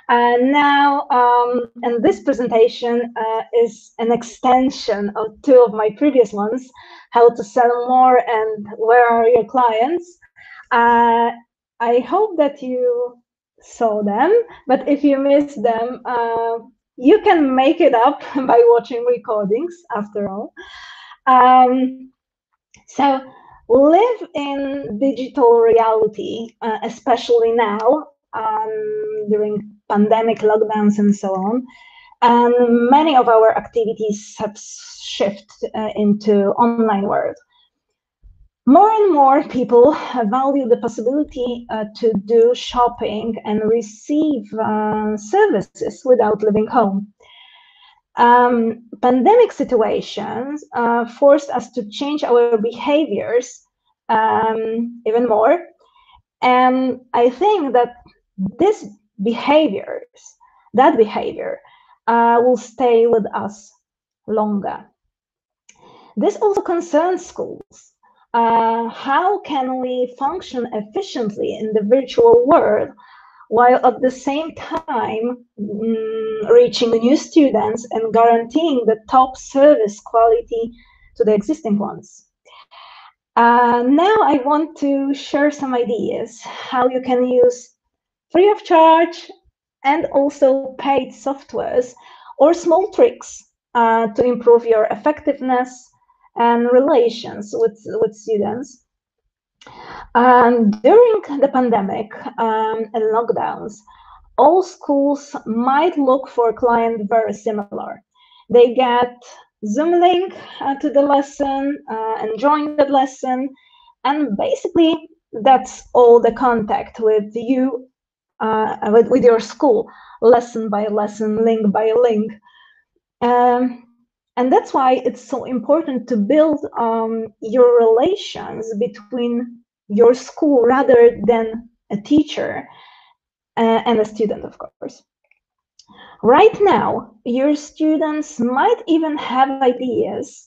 And this presentation is an extension of two of my previous ones, how to sell more and where are your clients. I hope that you saw them, but if you missed them, you can make it up by watching recordings after all. So live in digital reality, especially now during pandemic lockdowns and so on. And many of our activities have shifted into online world. More and more people value the possibility to do shopping and receive services without leaving home. Pandemic situations forced us to change our behaviors even more. And I think that this that behavior will stay with us longer. This also concerns schools. How can we function efficiently in the virtual world while at the same time reaching new students and guaranteeing the top service quality to the existing ones? Now I want to share some ideas how you can use free of charge and also paid softwares or small tricks to improve your effectiveness and relations with students. During the pandemic and lockdowns, all schools might look for a client very similar. They get Zoom link to the lesson and join the lesson, and basically that's all the contact with you, with your school, lesson by lesson, link by link. And that's why it's so important to build your relations between your school rather than a teacher and a student, of course. Right now, your students might even have ideas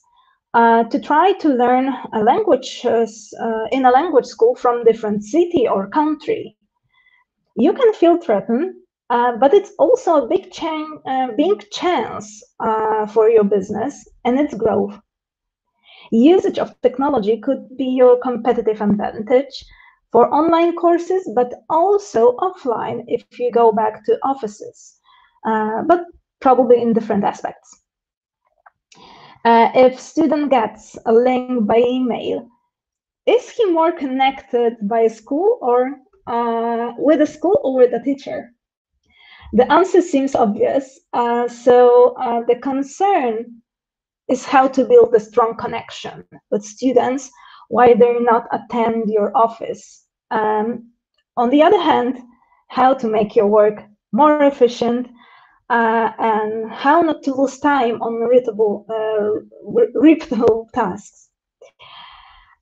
to try to learn a language in a language school from different city or country. You can feel threatened, but it's also a big chance for your business and its growth. Usage of technology could be your competitive advantage for online courses, but also offline if you go back to offices, but probably in different aspects. If student gets a link by email, is he more connected by a school or with a school or with a teacher? The answer seems obvious. So the concern is how to build a strong connection with students while they not attend your office. On the other hand, how to make your work more efficient and how not to lose time on repeatable tasks.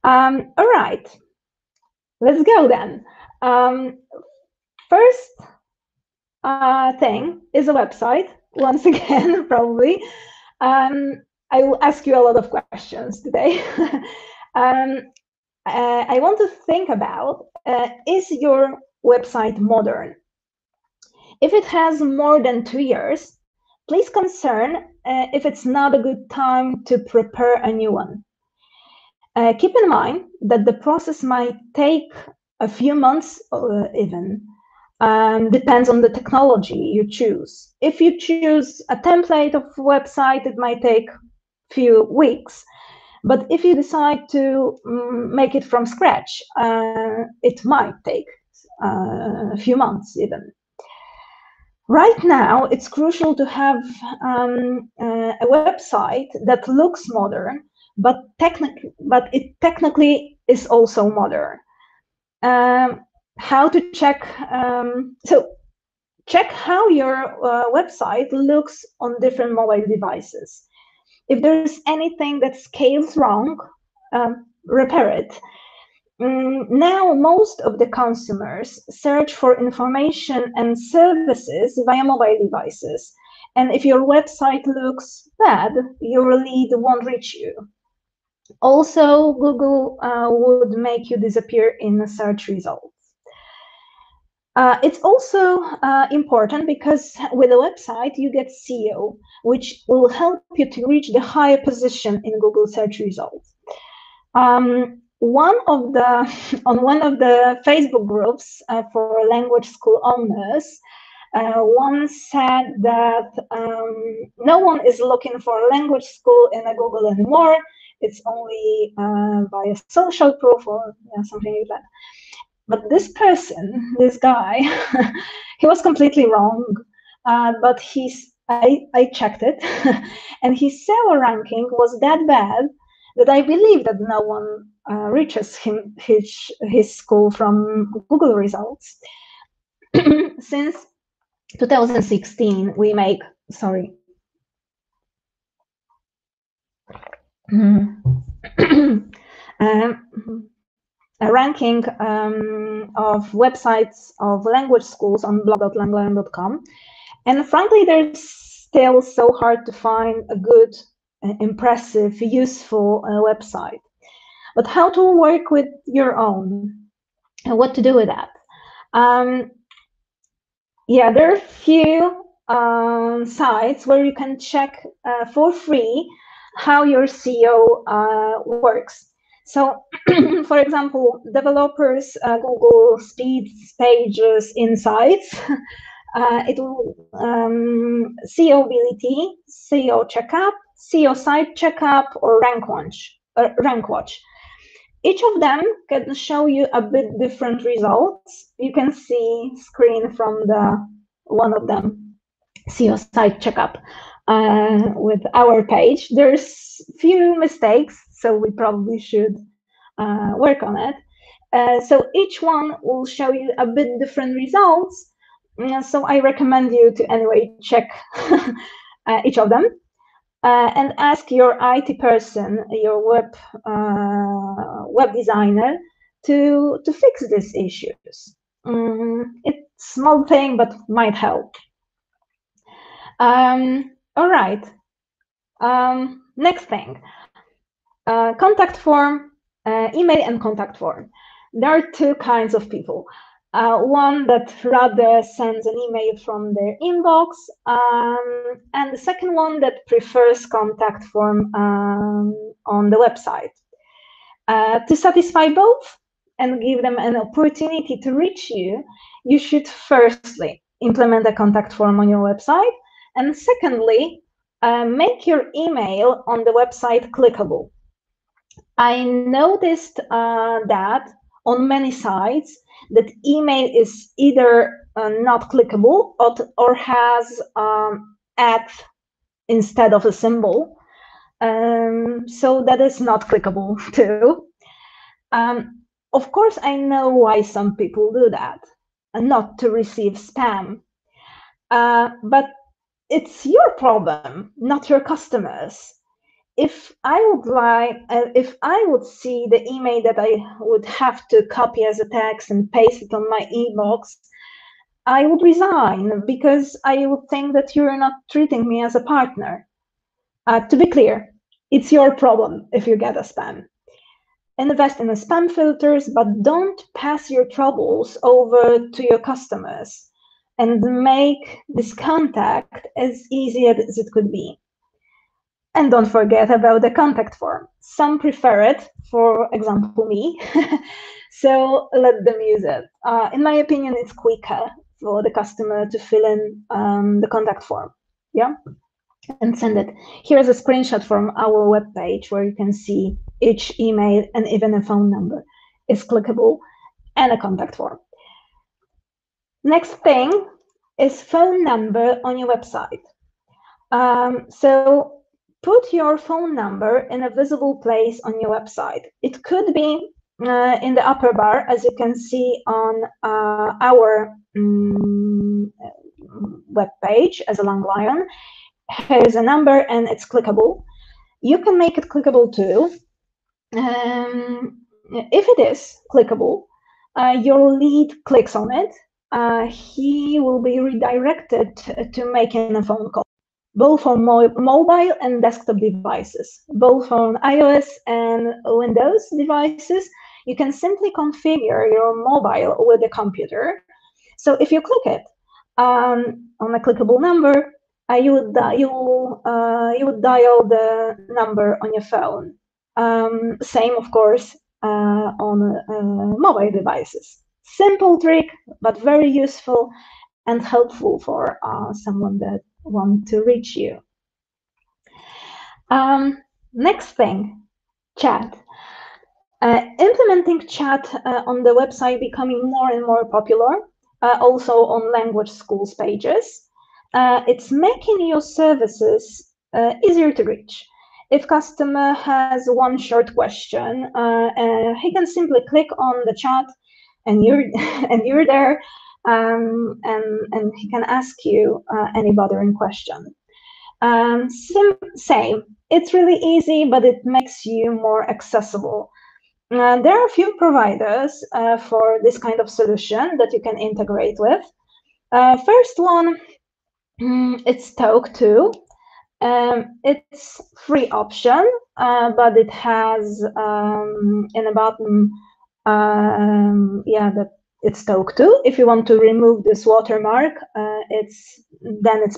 All right, let's go then. First thing is a website. Once again, probably. I will ask you a lot of questions today. I want to think about, is your website modern? If it has more than 2 years, please concern if it's not a good time to prepare a new one. Keep in mind that the process might take a few months even. Depends on the technology you choose. If you choose a template of website, it might take few weeks. But if you decide to make it from scratch, it might take a few months even. Right now, it's crucial to have a website that looks modern, but it technically is also modern. How to check? So check how your website looks on different mobile devices. If there's anything that scales wrong, repair it. Now, most of the consumers search for information and services via mobile devices. And if your website looks bad, your lead won't reach you. Also, Google would make you disappear in the search results. It's also important because with a website you get SEO, which will help you to reach the higher position in Google search results. One of the on one of the Facebook groups for language school owners, one said that no one is looking for a language school in a Google anymore. It's only via social proof or something like that. But this person, this guy, he was completely wrong. But I checked it, and his SEO ranking was that bad that I believe that no one reaches his school from Google results. Since 2016, we make a ranking of websites of language schools on blog.langlion.com. And frankly, they're still so hard to find a good, impressive, useful website. But how to work with your own and what to do with that? Yeah, there are a few sites where you can check for free how your SEO works. So, for example, developers Google Speeds, Pages, Insights. It will SEObility, SEO Checkup, SEO Site Checkup, or RankWatch. Each of them can show you a bit different results. You can see screen from the one of them, SEO Site Checkup, with our page. There's few mistakes, so we probably should work on it. So each one will show you a bit different results. So I recommend you to anyway check each of them and ask your IT person, your web designer, to fix these issues. It's a small thing, but might help. All right. Next thing, contact form, email and contact form. There are two kinds of people. One that rather sends an email from their inbox, and the second one that prefers contact form on the website. To satisfy both and give them an opportunity to reach you, you should firstly implement a contact form on your website, and secondly, make your email on the website clickable. I noticed that on many sites that email is either not clickable or has at instead of a symbol. So that is not clickable too. Of course, I know why some people do that, not to receive spam. But it's your problem, not your customers. If I would see the email that I would have to copy as a text and paste it on my inbox, I would resign because I would think that you're not treating me as a partner. To be clear, it's your problem if you get a spam. Invest in the spam filters, but don't pass your troubles over to your customers and make this contact as easy as it could be. And don't forget about the contact form. Some prefer it, for example, me. So let them use it. In my opinion, it's quicker for the customer to fill in the contact form, yeah, and send it. Here's a screenshot from our webpage where you can see each email and even a phone number is clickable and a contact form. Next thing is phone number on your website. So put your phone number in a visible place on your website. It could be in the upper bar, as you can see on our web page as a LangLion. Here's a number and it's clickable. You can make it clickable too. If it is clickable, your lead clicks on it, he will be redirected to making a phone call, both on mobile and desktop devices, both on iOS and Windows devices. You can simply configure your mobile with the computer. So if you click it on a clickable number, you would dial the number on your phone. Same, of course, on mobile devices. Simple trick, but very useful and helpful for someone that wants to reach you. Next thing, chat. Implementing chat on the website becoming more and more popular, also on language schools pages. It's making your services easier to reach. If customer has one short question, he can simply click on the chat, and you're there, and he can ask you any bothering question. Same. It's really easy, but it makes you more accessible. There are a few providers for this kind of solution that you can integrate with. First one, it's Talk2. It's free option, but it has in a button, that it's Talk2. If you want to remove this watermark, it's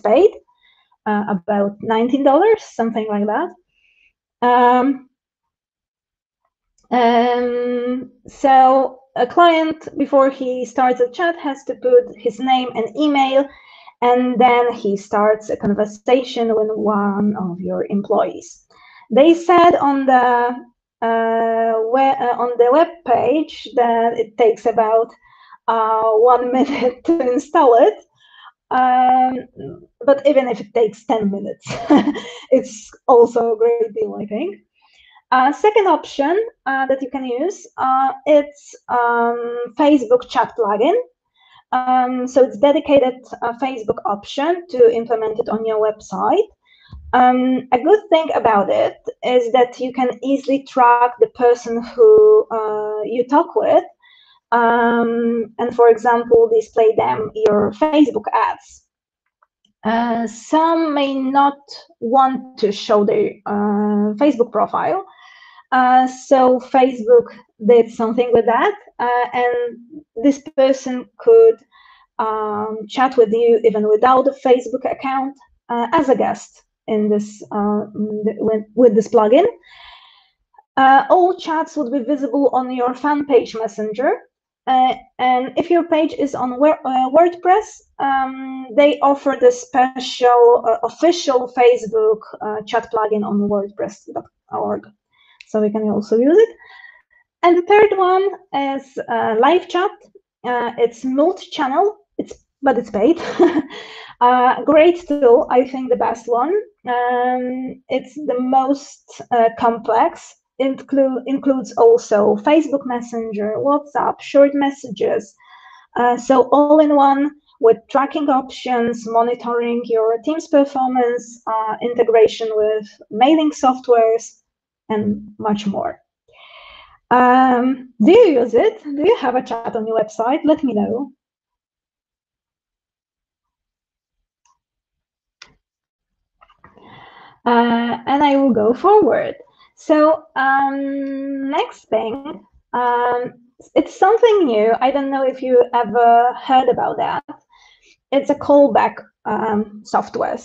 paid about $19, something like that. So a client, before he starts a chat, has to put his name and email, and then he starts a conversation with one of your employees. They said on the web page that it takes about 1 minute to install it. But even if it takes 10 minutes, it's also a great deal, I think. Second option that you can use, it's Facebook chat plugin. So it's dedicated Facebook option to implement it on your website. A good thing about it is that you can easily track the person who you talk with, and for example, display them your Facebook ads. Some may not want to show their Facebook profile, so Facebook did something with that, and this person could chat with you even without a Facebook account as a guest in this with this plugin. All chats would be visible on your fan page messenger, and if your page is on WordPress, they offer the special official Facebook chat plugin on WordPress.org. So we can also use it. And the third one is live chat. It's multi-channel, but it's paid. Great tool, I think the best one. It's the most complex. Includes also Facebook Messenger, WhatsApp, short messages. So all in one, with tracking options, monitoring your team's performance, integration with mailing softwares, and much more. Do you use it? Do you have a chat on your website? Let me know. And I will go forward. So next thing, it's something new. I don't know if you ever heard about that. It's a callback software.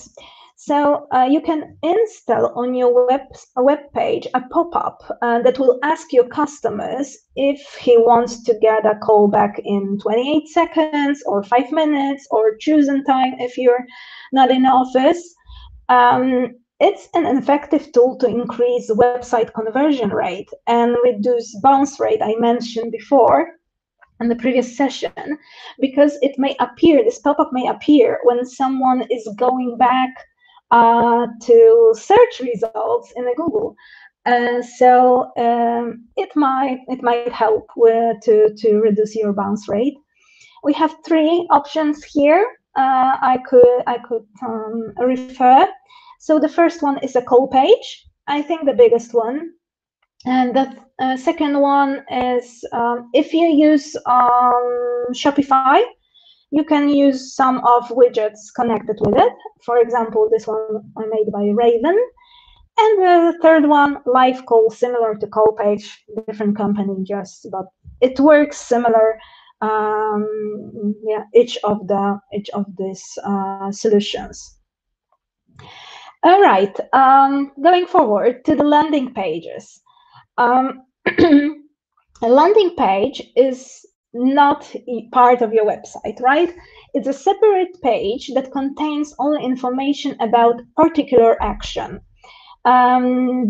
So you can install on your web page a pop-up that will ask your customers if he wants to get a callback in 28 seconds or 5 minutes, or chosen time if you're not in office. It's an effective tool to increase website conversion rate and reduce bounce rate I mentioned before in the previous session, because this pop-up may appear when someone is going back to search results in Google. So it might help to reduce your bounce rate. We have 3 options here. I could refer. So the first one is a call page, I think the biggest one. And the second one is if you use Shopify, you can use some of widgets connected with it. For example, this one I made by Raven. And the third one, live call, similar to call page, different company, but it works similar each of these solutions. All right, going forward to the landing pages. A landing page is not part of your website, right? It's a separate page that contains only information about particular action.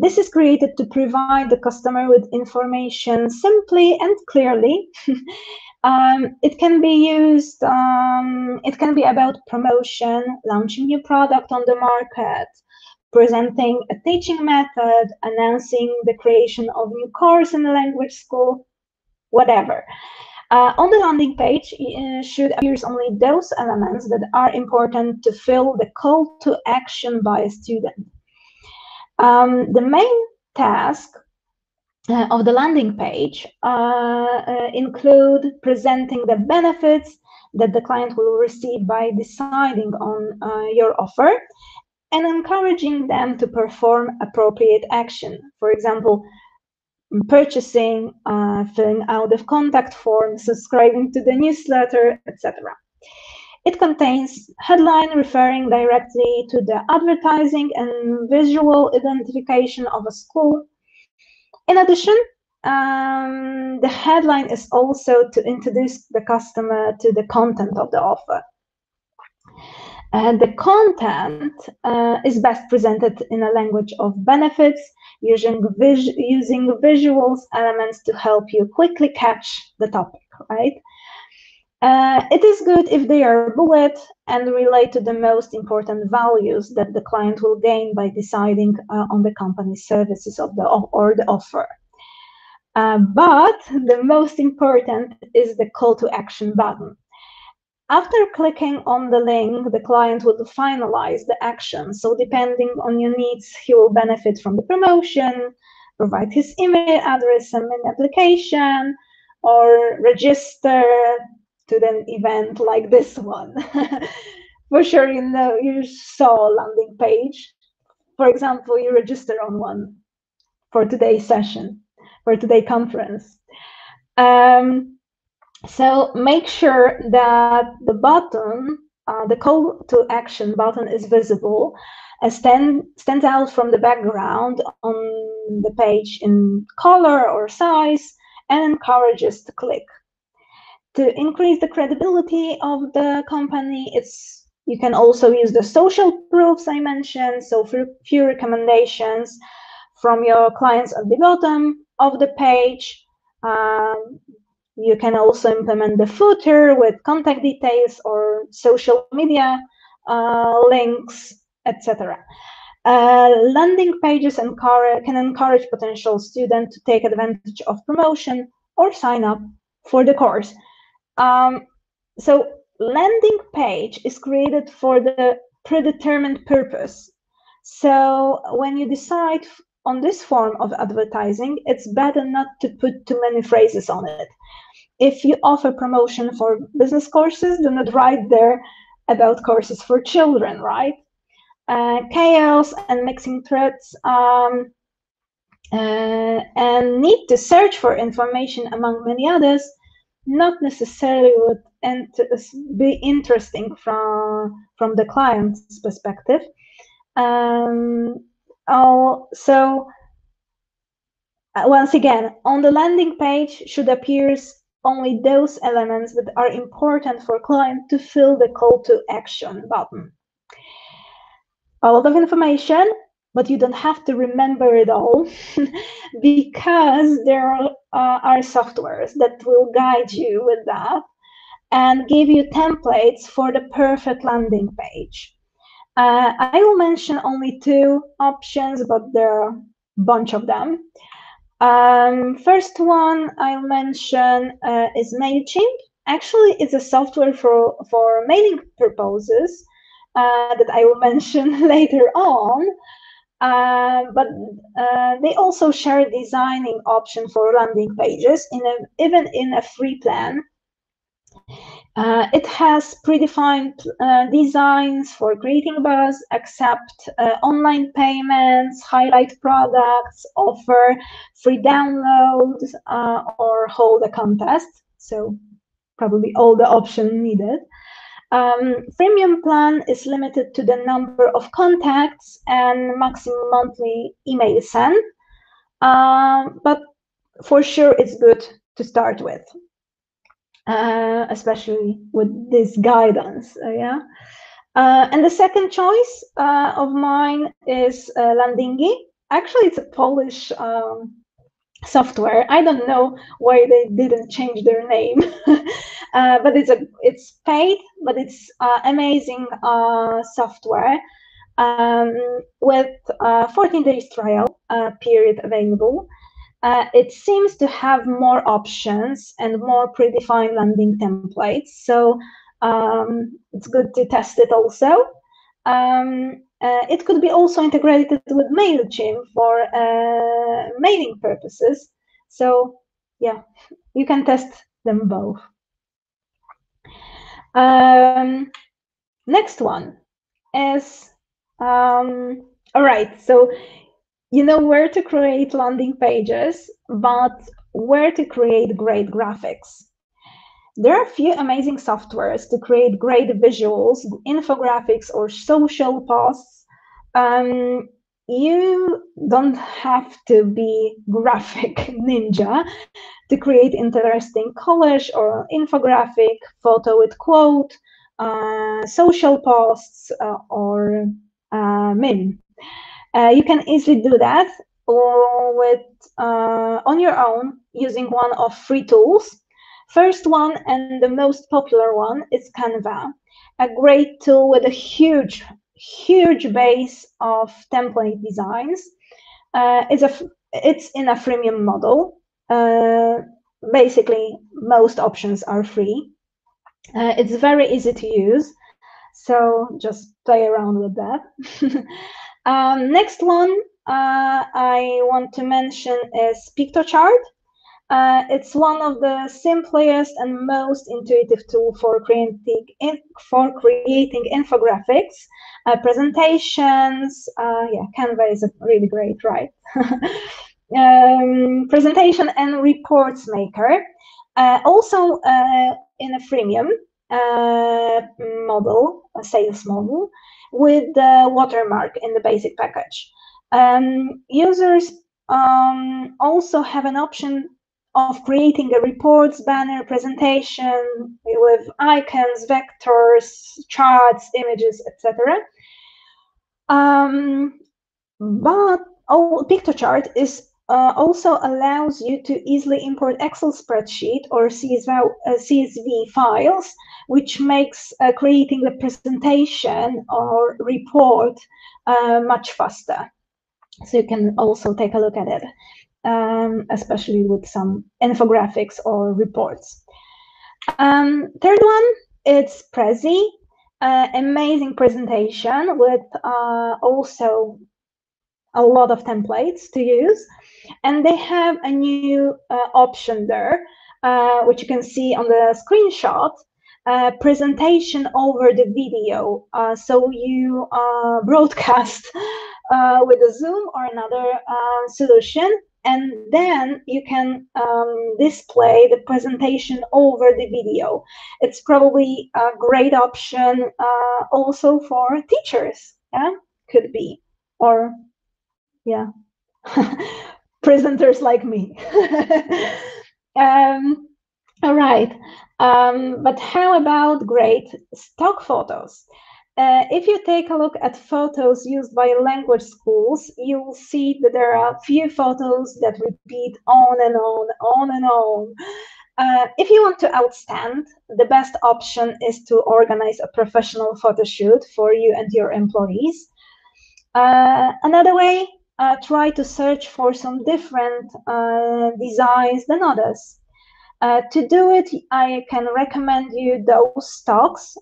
This is created to provide the customer with information simply and clearly. It can be used, it can be about promotion, launching new product on the market, presenting a teaching method, announcing the creation of new course in a language school, whatever. On the landing page should appear only those elements that are important to fill the call to action by a student. The main task of the landing page include presenting the benefits that the client will receive by deciding on your offer and encouraging them to perform appropriate action. For example, purchasing, filling out the contact form, subscribing to the newsletter, etc. It contains headline referring directly to the advertising and visual identification of a school. In addition, the headline is also to introduce the customer to the content of the offer. The content is best presented in a language of benefits, using visuals elements to help you quickly catch the topic, right? It is good if they are bullet and relate to the most important values that the client will gain by deciding on the company's services or the offer. But the most important is the call to action button. After clicking on the link, the client will finalize the action. So depending on your needs, he will benefit from the promotion, provide his email address, and an application, or register to an event like this one. For sure, you saw a landing page. For example, you register on one for today's session, for today's conference. So make sure that the button, the call to action button, is visible, stands out from the background on the page in color or size, and encourages to click. To increase the credibility of the company, you can also use the social proofs I mentioned, so few recommendations from your clients at the bottom of the page. You can also implement the footer with contact details or social media links, etc. Landing pages can encourage potential students to take advantage of promotion or sign up for the course. So landing page is created for the predetermined purpose. So when you decide on this form of advertising, it's better not to put too many phrases on it. If you offer promotion for business courses, do not write there about courses for children, right? Chaos and mixing threads and need to search for information among many others not necessarily would be interesting from the client's perspective. So once again, on the landing page should appear only those elements that are important for client to fill the call to action button. A lot of information, but you don't have to remember it all because there are softwares that will guide you with that and give you templates for the perfect landing page. I will mention only two options, but there are a bunch of them. First one I'll mention is MailChimp. Actually, it's a software for mailing purposes that I will mention later on. But they also share a designing option for landing pages, even in a free plan. It has predefined designs for creating buzz, accept online payments, highlight products, offer free downloads, or hold a contest. So probably all the options needed. Freemium plan is limited to the number of contacts and maximum monthly email sent, but for sure it's good to start with, especially with this guidance. Yeah. And the second choice of mine is Landingi. Actually, it's a Polish software. I don't know why they didn't change their name, but it's paid, but it's amazing software with 14 days trial period available. It seems to have more options and more predefined landing templates, so it's good to test it also. It could be also integrated with MailChimp for mailing purposes. So yeah, you can test them both. Next one is, all right, so you know where to create landing pages, but where to create great graphics. There are a few amazing softwares to create great visuals, infographics, or social posts. You don't have to be graphic ninja to create interesting collage or infographic, photo with quote, social posts, or meme. You can easily do that with on your own using one of free tools. First one and the most popular one is Canva, a great tool with a huge base of template designs. It's in a freemium model. Basically, most options are free. It's very easy to use, so just play around with that. Next one I want to mention is PictoChart. It's one of the simplest and most intuitive tool for creating infographics, presentations. Yeah, Canva is a really great, right? Presentation and reports maker. Also in a freemium model, a sales model, with the watermark in the basic package. Users also have an option of creating a reports, banner, presentation with icons, vectors, charts, images, etc. But PictoChart is also allows you to easily import Excel spreadsheet or CSV files, which makes creating the presentation or report much faster. So you can also take a look at it, especially with some infographics or reports. Third one, it's Prezi, amazing presentation with also a lot of templates to use, and they have a new option there, which you can see on the screenshot, presentation over the video. So you broadcast with a Zoom or another solution, and then you can display the presentation over the video. It's probably a great option also for teachers, yeah, could be, or yeah, presenters like me. All right, but how about great stock photos? If you take a look at photos used by language schools, you'll see that there are a few photos that repeat on and on, on and on. If you want to outstand, the best option is to organize a professional photo shoot for you and your employees. Another way, try to search for some different designs than others. To do it, I can recommend you those stocks.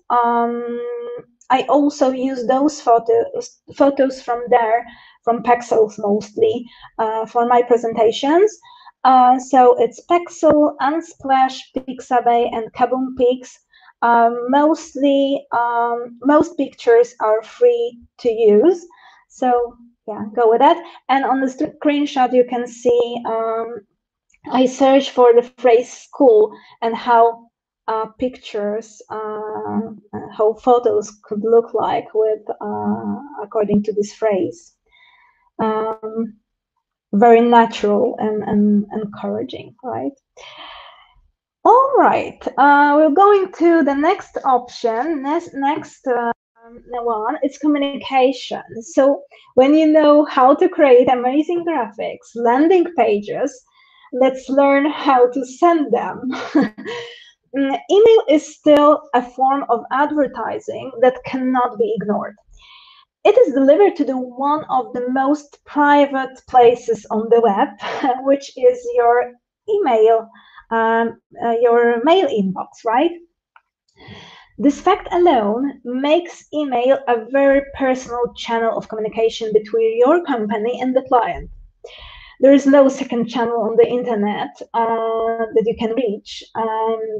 I also use those photos from there, from Pexels mostly, for my presentations. So it's Pexel, Unsplash, Pixabay, and Kaboom Pix. Most pictures are free to use. So yeah, go with that. And on the screenshot, you can see I search for the phrase school and how pictures, how photos could look like with according to this phrase. Very natural and encouraging, right? All right, we're going to the next option. Next one is communication. So when you know how to create amazing graphics, landing pages, let's learn how to send them. Email is still a form of advertising that cannot be ignored. It is delivered to the one of the most private places on the web, which is your email, your mail inbox, right? This fact alone makes email a very personal channel of communication between your company and the client. There is no second channel on the internet that you can reach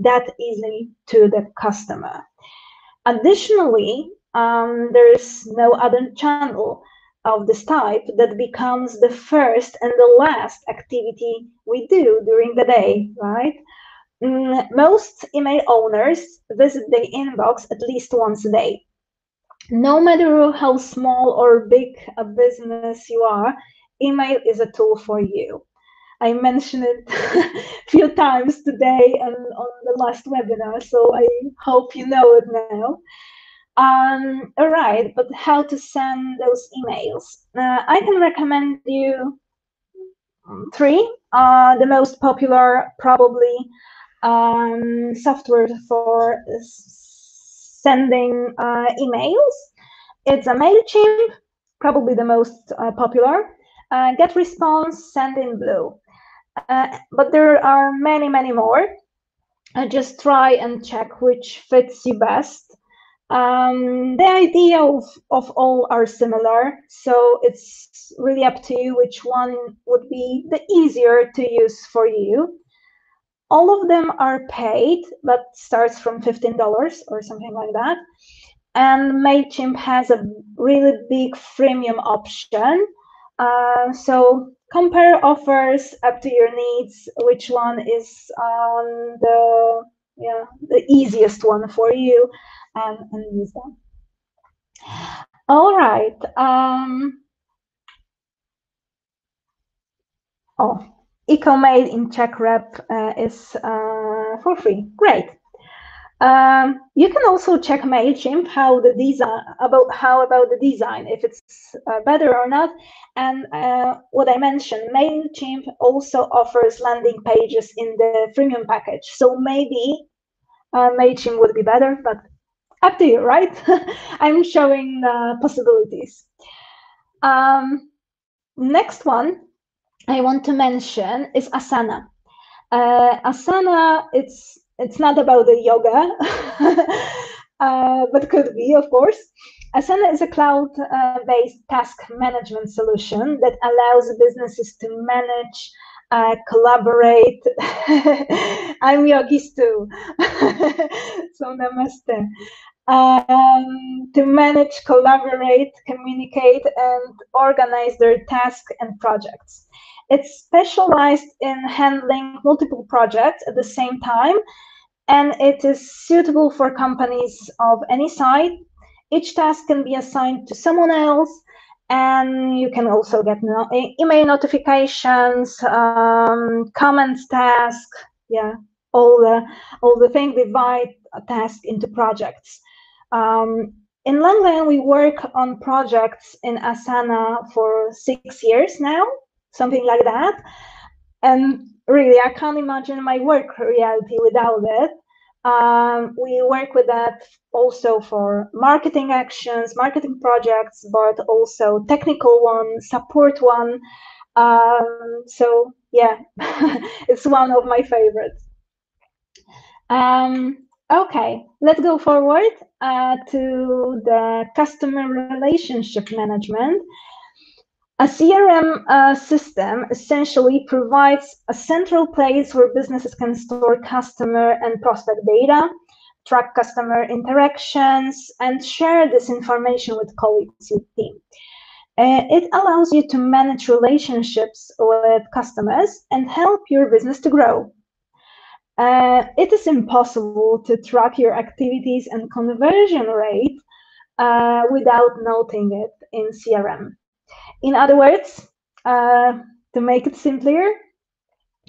that easily to the customer. Additionally, there is no other channel of this type that becomes the first and the last activity we do during the day, right? Most email owners visit the inbox at least once a day. No matter how small or big a business you are, email is a tool for you. I mentioned it a few times today and on the last webinar, so I hope you know it now. All right, but how to send those emails? I can recommend you three. The most popular, probably, software for sending emails. It's a MailChimp, probably the most popular. GetResponse, Sendinblue. But there are many, many more. Just try and check which fits you best. The idea of all are similar, so it's really up to you which one would be the easier to use for you. All of them are paid, but starts from $15 or something like that. And MailChimp has a really big freemium option. So compare offers up to your needs, which one is the easiest one for you, and use them. All right. EcoMail in Czech Rep is for free. Great. You can also check MailChimp how about the design, if it's better or not. And what I mentioned, MailChimp also offers landing pages in the freemium package. So maybe MailChimp would be better, but up to you, right? I'm showing possibilities. Next one I want to mention is Asana. Asana, it's not about the yoga, but could be, of course. Asana is a cloud-based task management solution that allows businesses to manage, collaborate. I'm yogis too, so namaste. To manage, collaborate, communicate, and organize their tasks and projects. It's specialized in handling multiple projects at the same time, and it is suitable for companies of any size. Each task can be assigned to someone else, and you can also get email notifications, comments task, all the things. Divide a task into projects. In LangLion, we work on projects in Asana for 6 years now, something like that. And really, I can't imagine my work reality without it. We work with that also for marketing actions, marketing projects, but also technical one, support one. So yeah, it's one of my favorites. Okay, let's go forward to the customer relationship management. A CRM system essentially provides a central place where businesses can store customer and prospect data, track customer interactions, and share this information with colleagues with team. It allows you to manage relationships with customers and help your business to grow. It is impossible to track your activities and conversion rate without noting it in CRM. In other words, to make it simpler,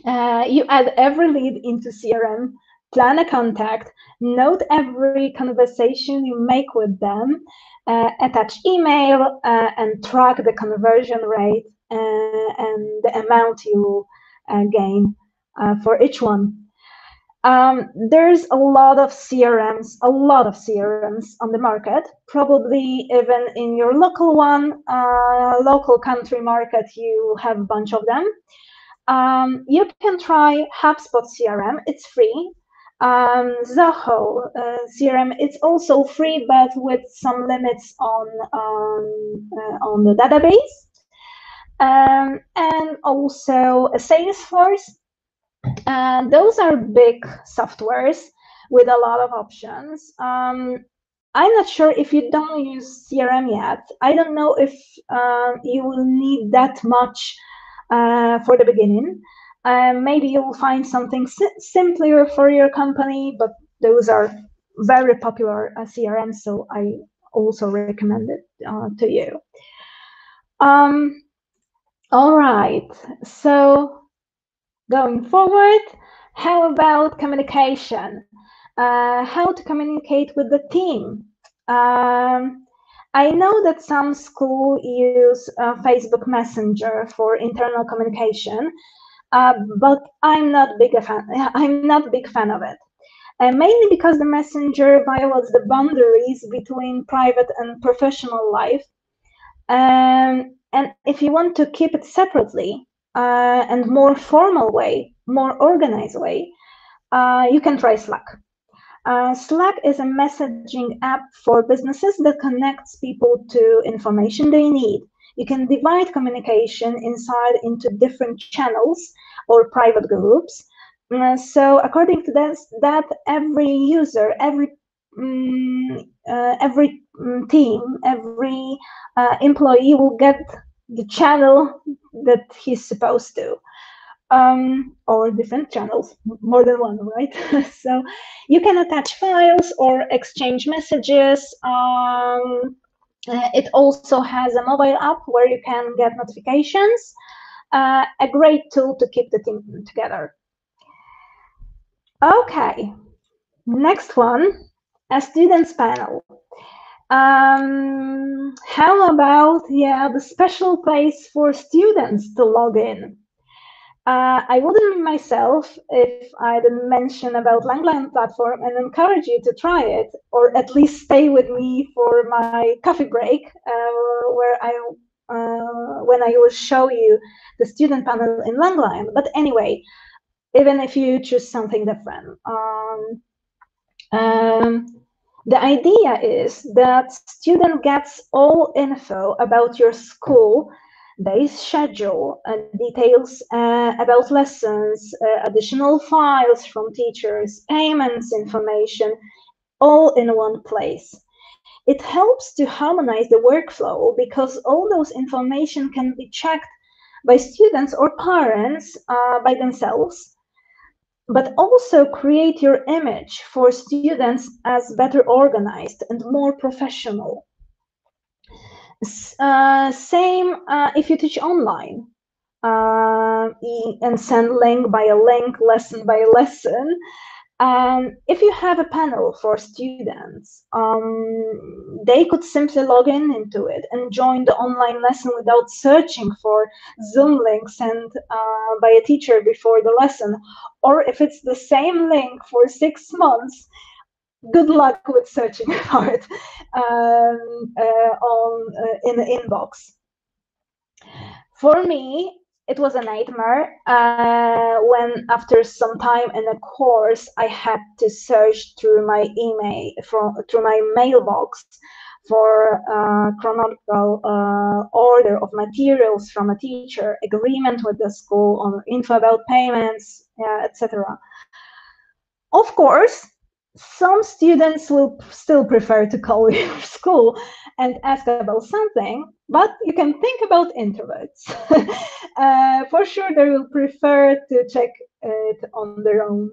you add every lead into CRM, plan a contact, note every conversation you make with them, attach email, and track the conversion rate and the amount you gain for each one. There's a lot of CRMs on the market. Probably even in your local one, local country market, you have a bunch of them. You can try HubSpot CRM. It's free. Zoho CRM. It's also free, but with some limits on the database. And also Salesforce. Those are big softwares with a lot of options. I'm not sure if you don't use CRM yet. I don't know if you will need that much for the beginning. Maybe you'll find something simpler for your company, but those are very popular CRMs, so I also recommend it to you. All right, so going forward, how about communication? How to communicate with the team? I know that some schools use Facebook Messenger for internal communication, but I'm not big fan. I'm not a big fan of it, mainly because the messenger violates the boundaries between private and professional life. And if you want to keep it separately and more formal way, more organized way, you can try Slack. Slack is a messaging app for businesses that connects people to information they need. You can divide communication inside into different channels or private groups. So according to this, that every user, every team, every employee will get the channel that he's supposed to. Or different channels, more than one, right? So you can attach files or exchange messages. It also has a mobile app where you can get notifications. A great tool to keep the team together. Okay, next one, a students panel. How about the special place for students to log in? I wouldn't be myself if I didn't mention about LangLion platform and encourage you to try it, or at least stay with me for my coffee break, where when I will show you the student panel in LangLion. But anyway, even if you choose something different, the idea is that student gets all info about your school, day's schedule, details about lessons, additional files from teachers, payments information, all in one place. It helps to harmonize the workflow because all those information can be checked by students or parents by themselves, but also create your image for students as better organized and more professional. Same if you teach online and send link by a link, lesson by lesson. If you have a panel for students, they could simply log in into it and join the online lesson without searching for Zoom link sent by a teacher before the lesson. Or if it's the same link for 6 months, good luck with searching for it in the inbox. For me, it was a nightmare when, after some time in a course, I had to search through my email, through my mailbox for chronological order of materials from a teacher, agreement with the school on info about payments, etc. Of course, Some students will still prefer to call your school and ask about something, but you can think about introverts. For sure, they will prefer to check it on their own.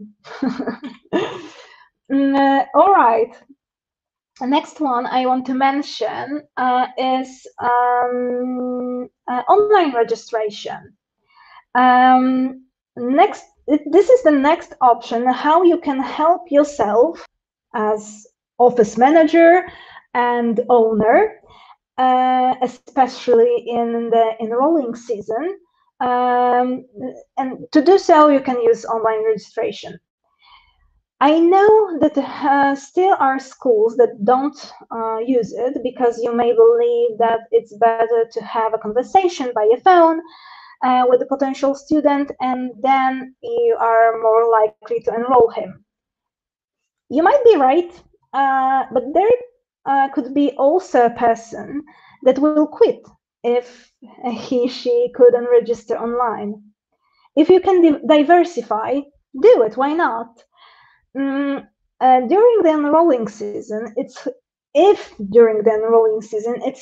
All right. The next one I want to mention is online registration. This is the next option, how you can help yourself as office manager and owner, especially in the enrolling season. And to do so, you can use online registration. I know that there still are schools that don't use it because you may believe that it's better to have a conversation by a phone with a potential student, and then you are more likely to enroll him. You might be right, but there could be also a person that will quit if she couldn't register online. If you can diversify, do it. Why not? During the enrolling season, it's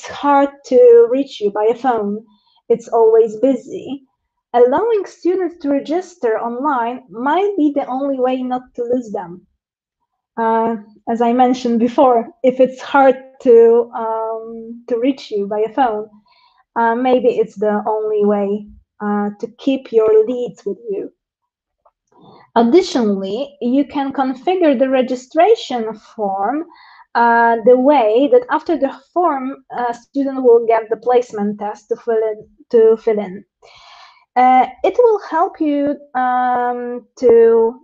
hard to reach you by a phone. It's always busy. Allowing students to register online might be the only way not to lose them. As I mentioned before, if it's hard to reach you by a phone, maybe it's the only way to keep your leads with you. Additionally, you can configure the registration form the way that after the form, a student will get the placement test to fill in. It will help you to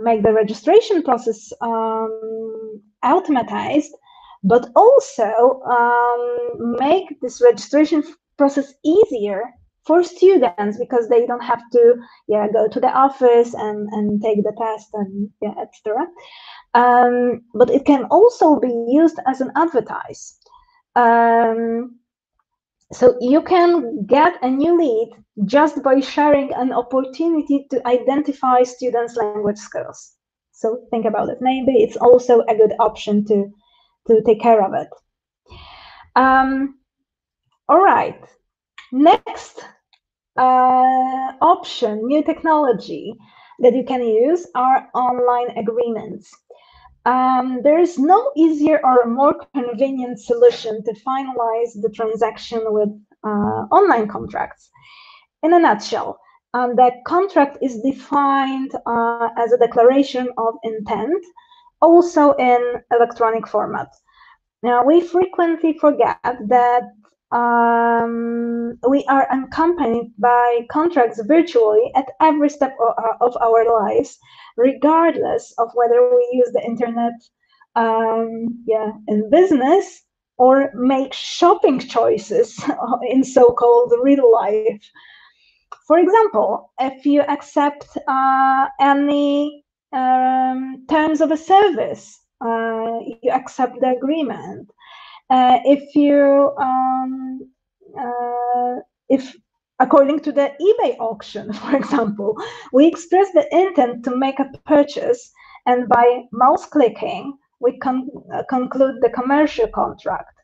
make the registration process automatized, but also make this registration process easier for students because they don't have to go to the office and take the test and etc. But it can also be used as an advertise. So you can get a new lead just by sharing an opportunity to identify students' language skills. So think about it. Maybe it's also a good option to take care of it. All right. Next option, new technology that you can use are online agreements. There is no easier or more convenient solution to finalize the transaction with online contracts. In a nutshell, the contract is defined as a declaration of intent, also in electronic format. Now, we frequently forget that we are accompanied by contracts virtually at every step of our lives, regardless of whether we use the internet in business or make shopping choices in so-called real life. For example, if you accept any terms of a service, you accept the agreement. If according to the eBay auction, for example, we express the intent to make a purchase, and by mouse clicking, we conclude the commercial contract.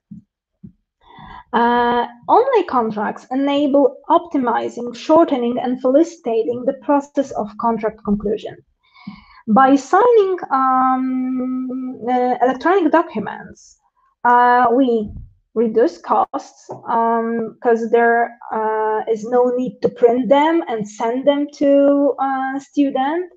Online contracts enable optimizing, shortening, and facilitating the process of contract conclusion. By signing electronic documents, we reduce costs because there is no need to print them and send them to a student.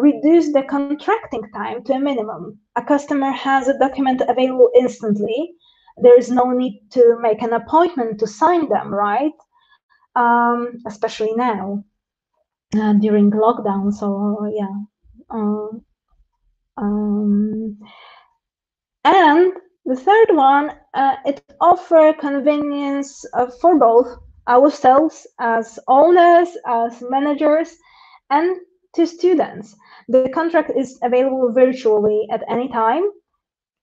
Reduce the contracting time to a minimum. A customer has a document available instantly. There is no need to make an appointment to sign them, right? Especially now during lockdown. So and the third one, it offers convenience for both ourselves as owners, as managers, and to students. The contract is available virtually at any time,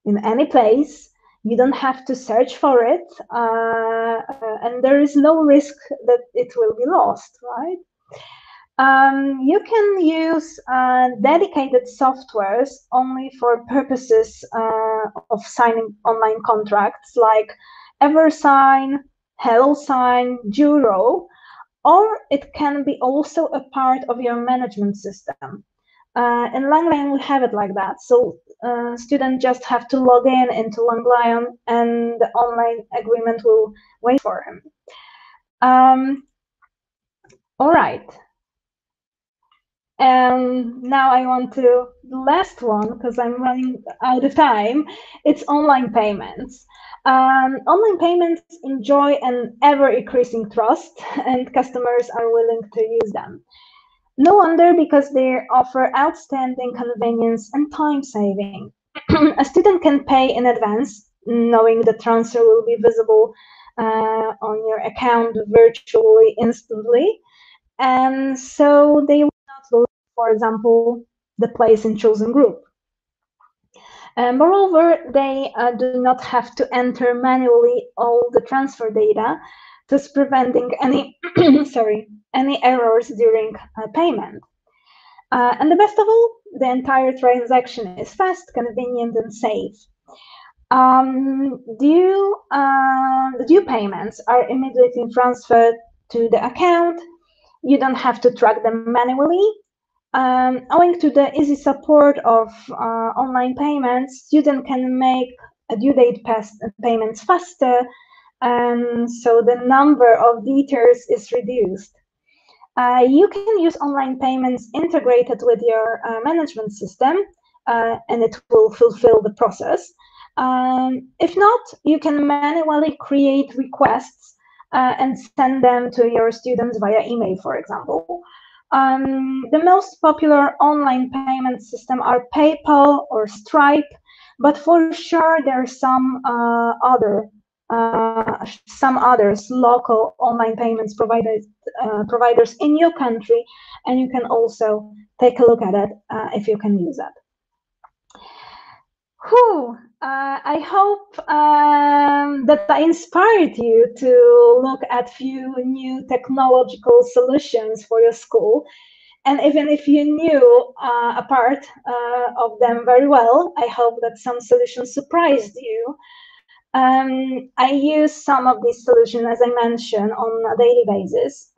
in any place. You don't have to search for it, and there is no risk that it will be lost, right? You can use dedicated softwares only for purposes of signing online contracts like EverSign, HelloSign, Juro, or it can be also a part of your management system. In LangLion, we have it like that. So students just have to log in into LangLion and the online agreement will wait for him. All right. And now I want to the last one because I'm running out of time. It's online payments. Online payments enjoy an ever-increasing trust, and customers are willing to use them. No wonder, because they offer outstanding convenience and time saving. A student can pay in advance, knowing the transfer will be visible on your account virtually instantly, and so they will not lose, for example, the place in chosen group. Moreover, they do not have to enter manually all the transfer data, thus preventing any any errors during payment. And the best of all, the entire transaction is fast, convenient, and safe. Due payments are immediately transferred to the account. You don't have to track them manually. Owing to the easy support of online payments, students can make due date payments faster, and so the number of debtors is reduced. You can use online payments integrated with your management system, and it will fulfill the process. If not, you can manually create requests and send them to your students via email, for example. The most popular online payment system are PayPal or Stripe, but for sure there are some others local online payments providers in your country, and you can also take a look at it if you can use that. I hope that I inspired you to look at few new technological solutions for your school. And even if you knew a part of them very well, I hope that some solutions surprised you. I use some of these solutions, as I mentioned, on a daily basis.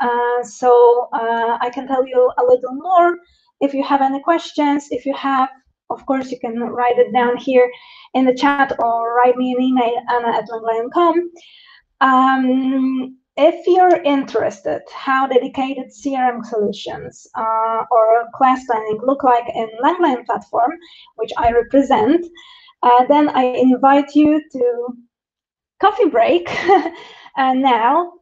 So I can tell you a little more. If you have any questions, if you have, of course, you can write it down here in the chat or write me an email, anna@langlion.com. If you're interested how dedicated CRM solutions or class planning look like in LangLion platform, which I represent, then I invite you to coffee break now.